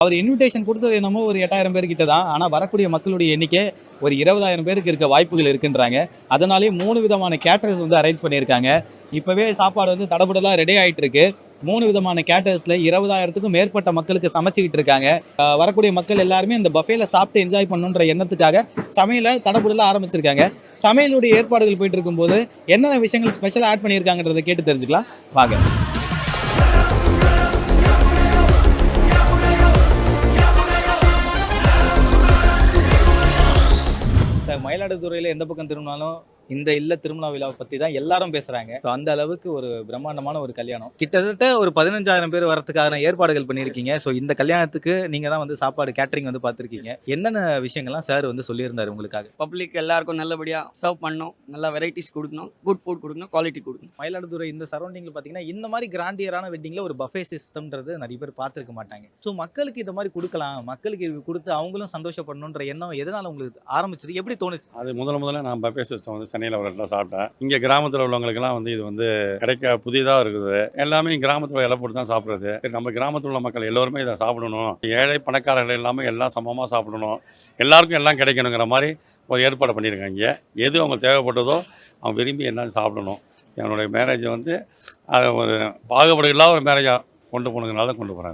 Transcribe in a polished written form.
அவர் invitation கொடுத்தது என்னமோ ஒரு 8000 பேர்கிட்ட தான். ஆனா வரக்கூடிய மக்களுடைய எண்ணிக்கை ஒரு 20,000 பேருக்கு இருக்க வாய்ப்புகள் இருக்குன்றாங்க. அதனாலேயே 3 விதமான கேட்டரர்ஸ் வந்து அரேஞ்ச் பண்ணியிருக்காங்க. இப்பவே சாப்பாடு வந்து தடபுடலா ரெடி ஆயிட்டு இருக்கு. 3 விதமான கேட்டரர்ஸ்ல 20,000த்துக்கும் மேற்பட்ட மக்களுக்கு சமைச்சுக்கிட்டு இருக்காங்க. வரக்கூடிய மக்கள் எல்லாருமே இந்த பஃபேல சாப்பிட்டு என்ஜாய் பண்ணணுன்ற எண்ணத்துக்காக சமையல தடபுடலா ஆரம்பிச்சிருக்காங்க. சமையலுடைய ஏற்பாடுகள் போயிட்டு இருக்கும்போது என்னென்ன விஷயங்கள் ஸ்பெஷலா ஆட் பண்ணியிருக்காங்கன்றத கேட்டு தெரிஞ்சுக்கலாம் வாங்க. மயிலாடுதுறையில எந்த பக்கம் திரும்பினாலும் இந்த இல்ல திருமண விழாவை பத்தி தான் எல்லாரும் பேசுறாங்க. அந்த அளவுக்கு ஒரு பிரம்மாண்டமான ஒரு கல்யாணம். கிட்டத்தட்ட ஒரு 15,000 பேர் வரதுக்கான ஏற்பாடுகள் பண்ணியிருக்கீங்க. ஸோ இந்த கல்யாணத்துக்கு நீங்க தான் வந்து சாப்பாடு கேட்டரிங் வந்து பார்த்துருக்கீங்க. என்னென்ன விஷயங்கள்லாம் சார் வந்து சொல்லியிருந்தாரு உங்களுக்காக? பப்ளிக் எல்லாருக்கும் நல்லபடியா சர்வ் பண்ணணும், நல்லா வெரைட்டிஸ் கொடுக்கணும், குட் ஃபுட் கொடுக்கணும், குவாலிட்டி கொடுக்கணும். மயிலாடுதுறை இந்த சரௌண்டிங்ல பாத்தீங்கன்னா இந்த மாதிரி கிராண்டியரான வெட்டிங்ல ஒரு பஃபே சிஸ்டம்ன்றது நிறைய பேர் பார்த்துருக்க மாட்டாங்க. ஸோ மக்களுக்கு இந்த மாதிரி கொடுக்கலாம், மக்களுக்கு இது கொடுத்து அவங்களும் சந்தோஷப்படணுன்ற எண்ணம் எதனால உங்களுக்கு ஆரம்பிச்சது, எப்படி தோணுச்சு? அது முதல்ல நான் பஃபே சிஸ்டம் வந்து சென்னையில் ஒரு இடத்துல சாப்பிட்டேன். இங்கே கிராமத்தில் உள்ளவங்களுக்குலாம் வந்து இது வந்து கிடைக்க புதிதாக இருக்குது. எல்லாமே கிராமத்தில் இலை போட்டு தான் சாப்பிட்றது. நம்ம கிராமத்தில் உள்ள மக்கள் எல்லோருமே இதை சாப்பிடணும், ஏழை பணக்காரர்கள் எல்லாமே எல்லாம் சமமாக சாப்பிடணும், எல்லாருக்கும் எல்லாம் கிடைக்கணுங்கிற மாதிரி ஒரு ஏற்பாடு பண்ணியிருக்காங்க. எது அவங்க தேவைப்பட்டதோ அவங்க விரும்பி எல்லாம் சாப்பிடணும். என்னுடைய மேரேஜை வந்து அதை ஒரு பாகுபாடு இல்லாத ஒரு மேரேஜாக கொண்டு போனதுனால தான் கொண்டு போகிறாங்க.